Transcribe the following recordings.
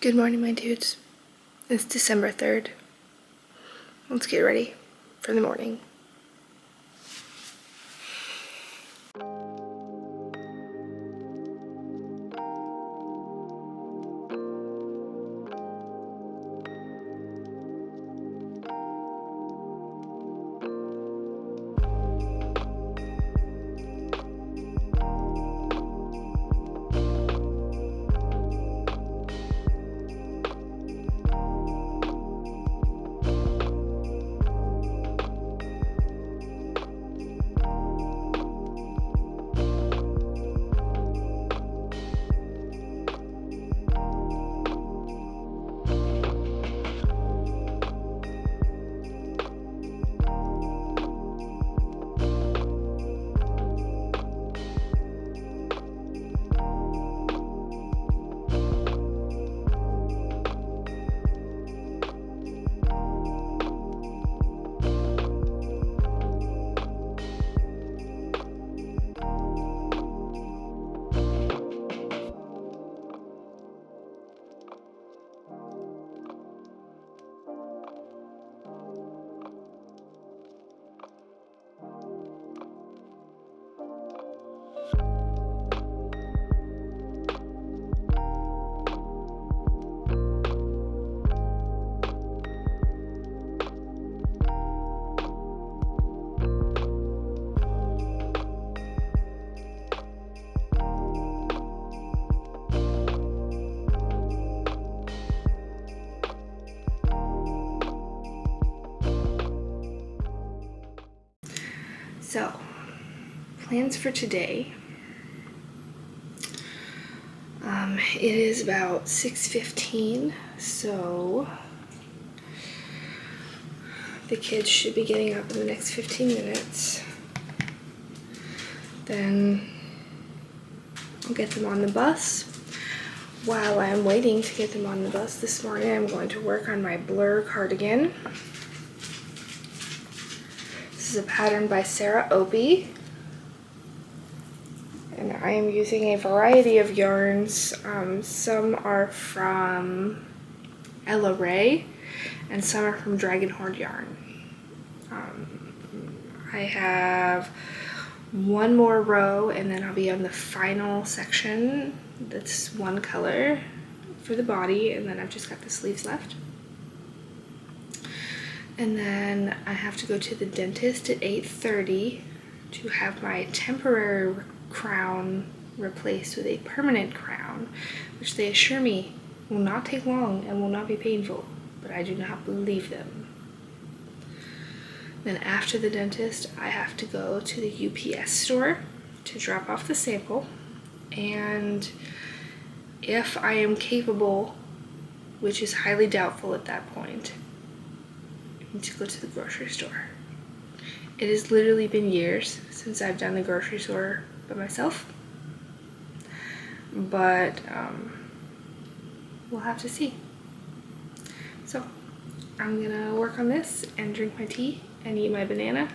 Good morning, my dudes. It's December 3rd. Let's get ready for the morning. So, plans for today. It is about 6:15, so the kids should be getting up in the next 15 minutes. Then I'll get them on the bus. While I'm waiting to get them on the bus this morning, I'm going to work on my blur cardigan. This is a pattern by Sarah Opie. And I am using a variety of yarns. Some are from Ella Ray and some are from Dragonhorn Yarn. I have one more row and then I'll be on the final section. That's one color for the body, and then I've just got the sleeves left. And then I have to go to the dentist at 8:30 to have my temporary crown replaced with a permanent crown, which they assure me will not take long and will not be painful, but I do not believe them. Then after the dentist, I have to go to the UPS store to drop off the sample, and if I am capable, which is highly doubtful at that point, I need to go to the grocery store. It has literally been years since I've done the grocery store by myself, but we'll have to see. So I'm gonna work on this and drink my tea and eat my banana,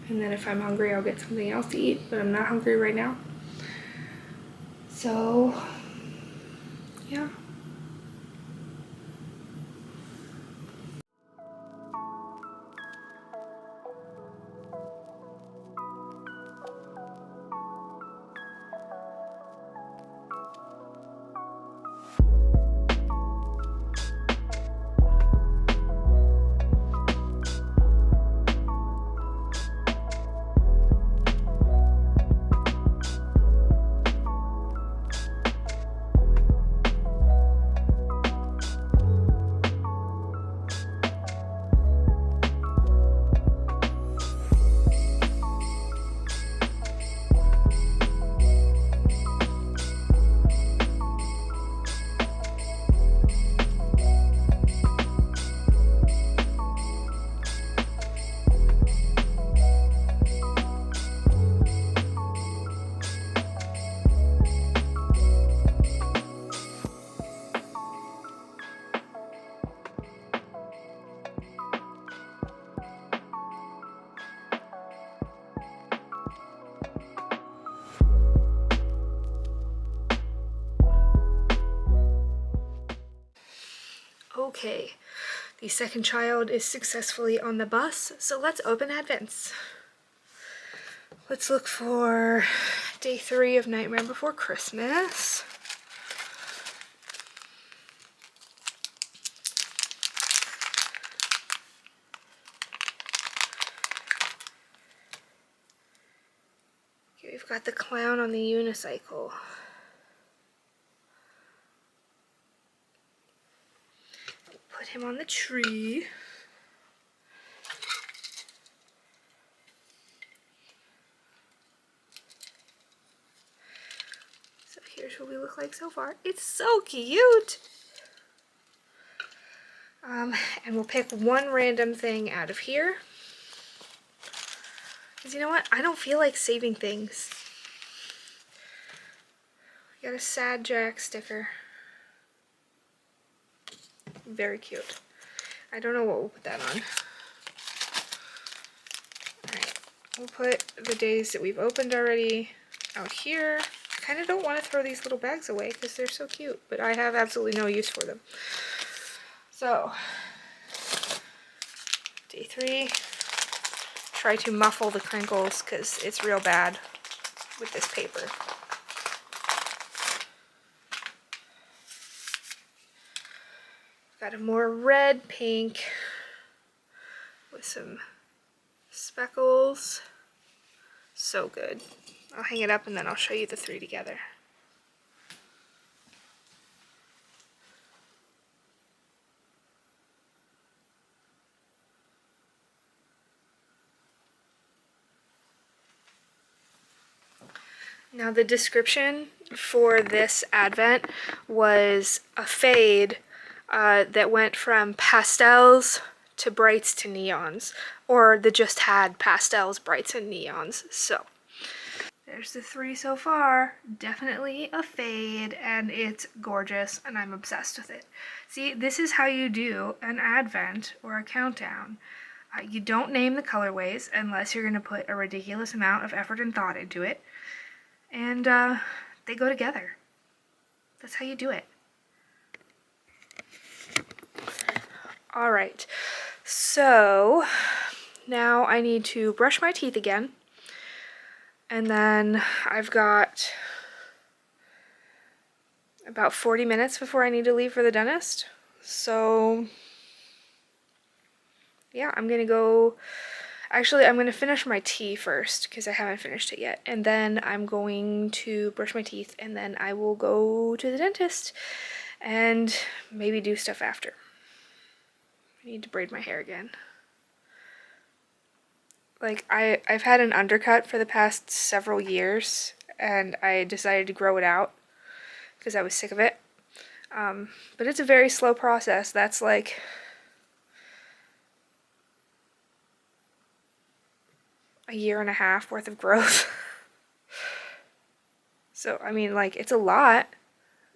and then if I'm hungry I'll get something else to eat, but I'm not hungry right now. So yeah. Okay, the second child is successfully on the bus, so let's open Advents. Let's look for day 3 of Nightmare Before Christmas. Okay, we've got the clown on the unicycle. Put him on the tree. So here's what we look like so far. It's so cute! And we'll pick one random thing out of here. Because you know what? I don't feel like saving things. We got a Sad Jack sticker. Very cute. I don't know what we'll put that on. Alright, we'll put the days that we've opened already out here. I kind of don't want to throw these little bags away because they're so cute, but I have absolutely no use for them. So, day 3. Try to muffle the crinkles because it's real bad with this paper. Got a more red pink with some speckles. So good. I'll hang it up and then I'll show you the 3 together. Now the description for this advent was a fade that went from pastels to brights to neons, or that just had pastels, brights, and neons. So there's the 3 so far. Definitely a fade, and it's gorgeous, and I'm obsessed with it. See, this is how you do an advent or a countdown. You don't name the colorways unless you're going to put a ridiculous amount of effort and thought into it. And they go together. That's how you do it. Alright, so now I need to brush my teeth again. And then I've got about 40 minutes before I need to leave for the dentist. So yeah, I'm gonna go. Actually, I'm going to finish my tea first because I haven't finished it yet. And then I'm going to brush my teeth and then I will go to the dentist and maybe do stuff after. I need to braid my hair again. Like, I've had an undercut for the past several years and I decided to grow it out because I was sick of it. But it's a very slow process. That's like a 1.5 years worth of growth. So, I mean, like, it's a lot,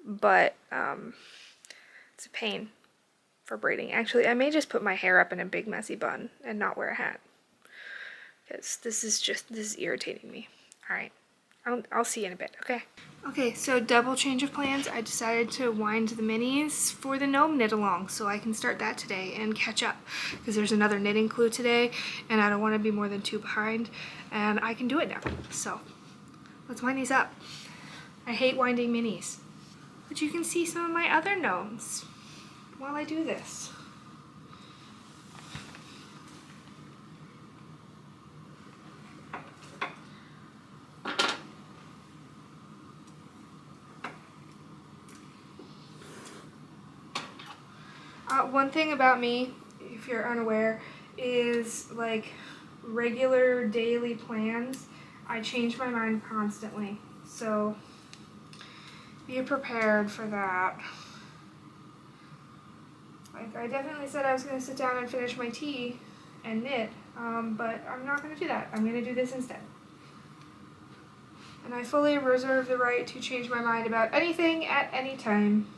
but it's a pain for braiding. Actually, I may just put my hair up in a big messy bun and not wear a hat. Because this is irritating me. Alright, I'll see you in a bit, okay? Okay, so double change of plans. I decided to wind the minis for the gnome knit along so I can start that today and catch up because there's another knitting clue today and I don't want to be more than 2 behind and I can do it now. So let's wind these up. I hate winding minis, but you can see some of my other gnomes while I do this. One thing about me, if you're unaware, is like regular daily plans. I change my mind constantly, so be prepared for that. Like, I definitely said I was going to sit down and finish my tea and knit, but I'm not going to do that. I'm going to do this instead. And I fully reserve the right to change my mind about anything at any time.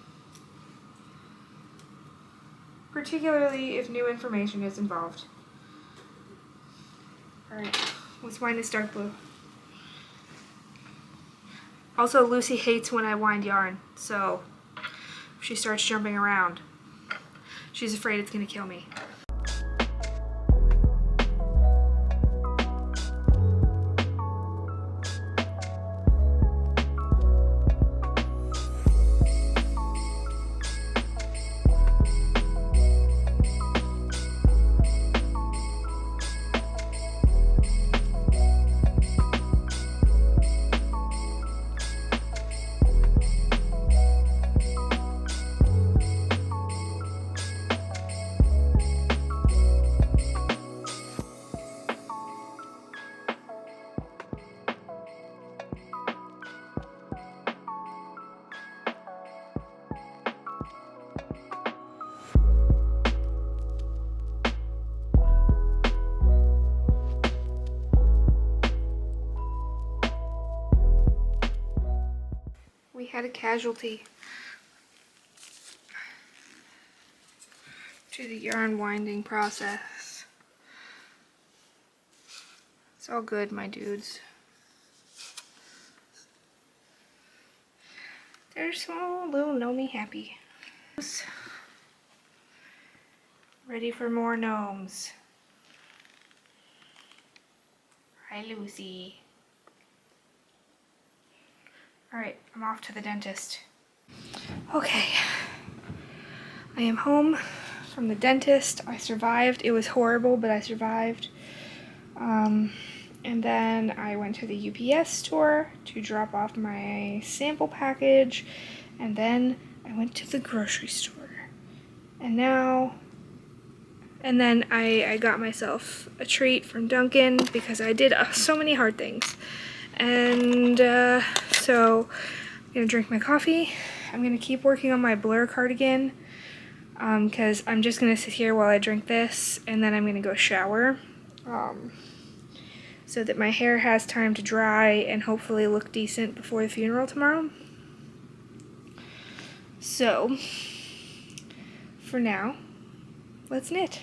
Particularly if new information is involved. Alright, let's wind this dark blue. Also, Lucy hates when I wind yarn, so if she starts jumping around, She's afraid it's gonna kill me. We had a casualty to the yarn winding process. It's all good, my dudes. They're small little gnomey happy. Ready for more gnomes. Hi, Lucy. Alright, I'm off to the dentist. Okay. I am home from the dentist. I survived. It was horrible, but I survived. And then I went to the UPS store to drop off my sample package. And then I went to the grocery store. And then I got myself a treat from Dunkin' because I did so many hard things. And so I'm gonna drink my coffee. I'm gonna keep working on my blur cardigan because I'm just gonna sit here while I drink this, and then I'm gonna go shower so that my hair has time to dry and hopefully look decent before the funeral tomorrow. So for now, let's knit.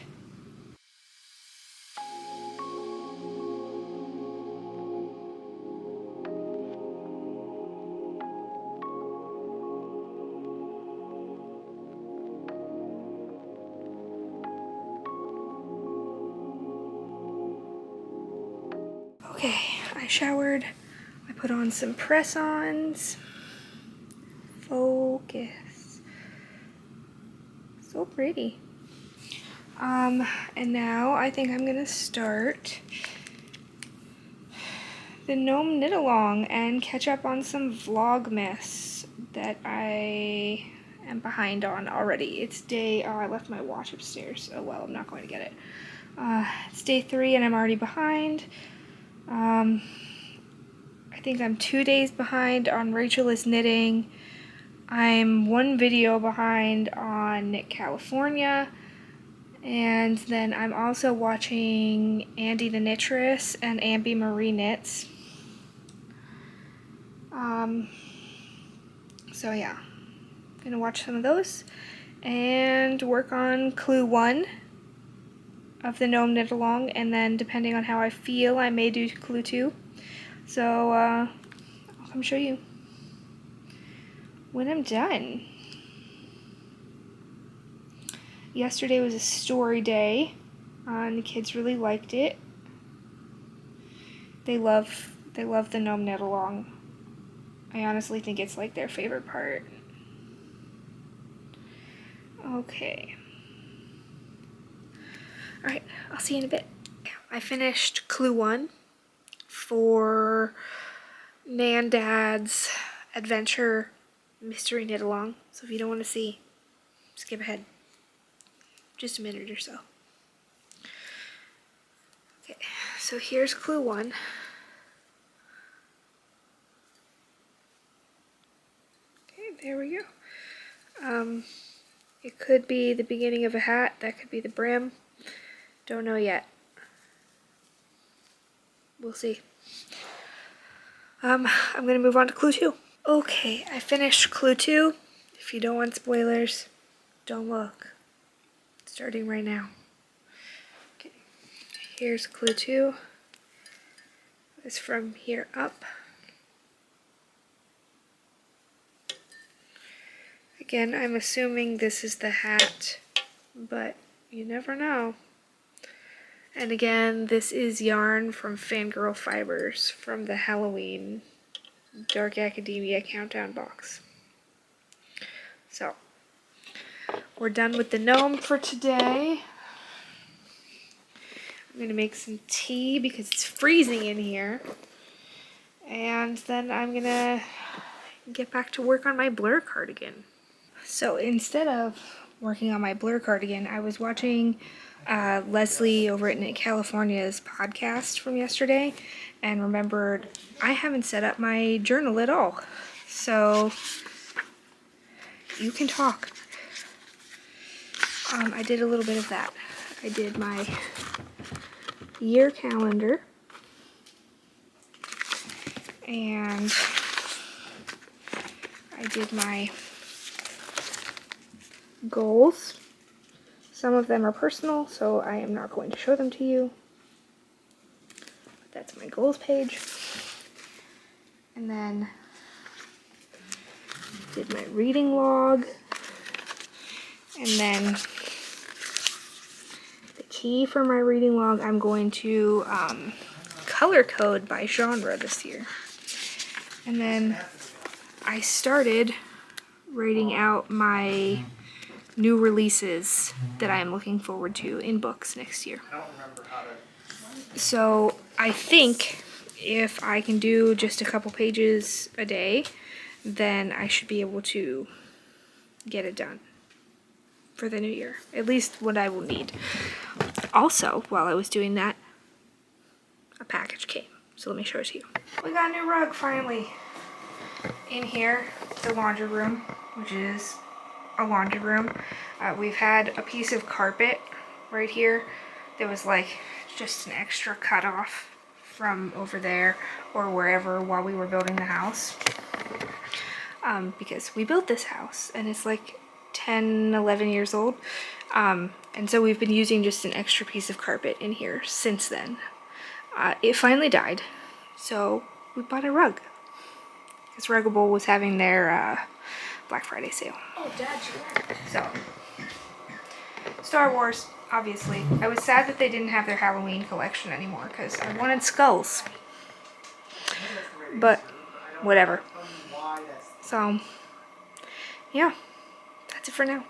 Okay, I showered. I put on some press-ons. Focus. So pretty. And now I think I'm gonna start the gnome knit along and catch up on some Vlogmas that I am behind on already. It's day, oh, I left my watch upstairs. Oh well, I'm not going to get it. It's day 3 and I'm already behind. I think I'm 2 days behind on Rachel is Knitting. I'm 1 video behind on Knit California. And then I'm also watching Andy the Knittress and Ambi Marie Knits. So yeah, I'm gonna watch some of those and work on clue 1 of the gnome knit along, and then depending on how I feel I may do clue 2. So I'll come show you when I'm done. Yesterday was a story day and the kids really liked it. They love the gnome knit along. I honestly think it's like their favorite part. Okay. Alright, I'll see you in a bit. I finished clue 1 for Nan Dad's adventure mystery knit along. So if you don't want to see, skip ahead just a minute or so. Okay, so here's clue 1. Okay, there we go. It could be the beginning of a hat, that could be the brim. Don't know yet. We'll see. I'm gonna move on to clue 2. Okay, I finished clue 2. If you don't want spoilers, don't look. Starting right now. Okay, here's clue 2. It's from here up. Again, I'm assuming this is the hat but you never know. And again, this is yarn from Fangirl Fibers from the Halloween Dark Academia Countdown box. So, we're done with the gnome for today. I'm going to make some tea because it's freezing in here. And then I'm going to get back to work on my blur cardigan. So instead of working on my blur cardigan, I was watching Leslie over at Knit California's podcast from yesterday and remembered I haven't set up my journal at all. So you can talk. I did a little bit of that. I did my year calendar and I did my goals. Some of them are personal, so I am not going to show them to you. But that's my goals page. And then did my reading log. And then the key for my reading log, I'm going to color code by genre this year. And then I started writing out my new releases that I am looking forward to in books next year. So I think if I can do just a couple pages a day, then I should be able to get it done for the new year. At least what I will need. Also, while I was doing that, a package came. So let me show it to you. We got a new rug finally. In here, the laundry room, which is a laundry room. We've had a piece of carpet right here that was like just an extra cut off from over there or wherever while we were building the house. Because we built this house and it's like 10, 11 years old. And so we've been using just an extra piece of carpet in here since then. It finally died, so we bought a rug. Because Ruggable was having their Black Friday sale. Oh, Dad, so, Star Wars, obviously. I was sad that they didn't have their Halloween collection anymore because I wanted skulls. But, whatever. So, yeah, that's it for now.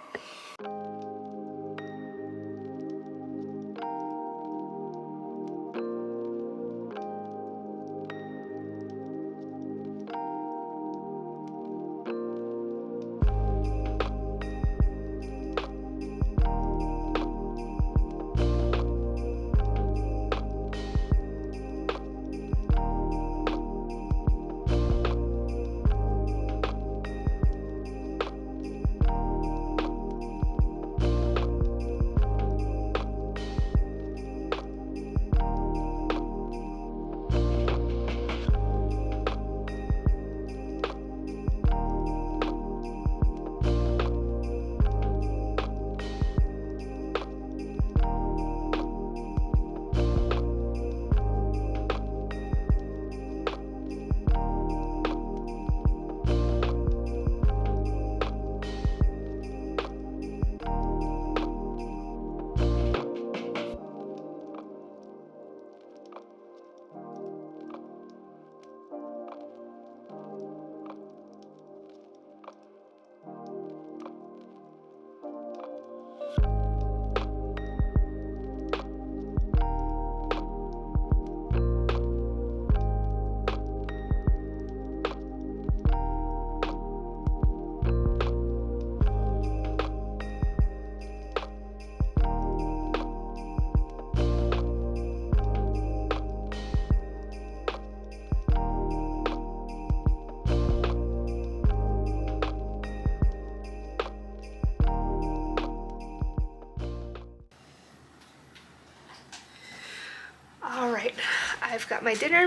Alright, I've got my dinner.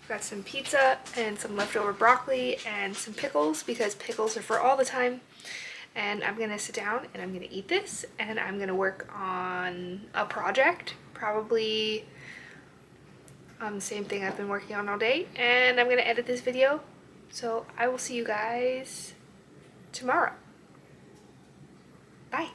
I've got some pizza and some leftover broccoli and some pickles because pickles are for all the time. And I'm gonna sit down and I'm gonna eat this and I'm gonna work on a project, probably the same thing I've been working on all day, and I'm gonna edit this video. So I will see you guys tomorrow. Bye.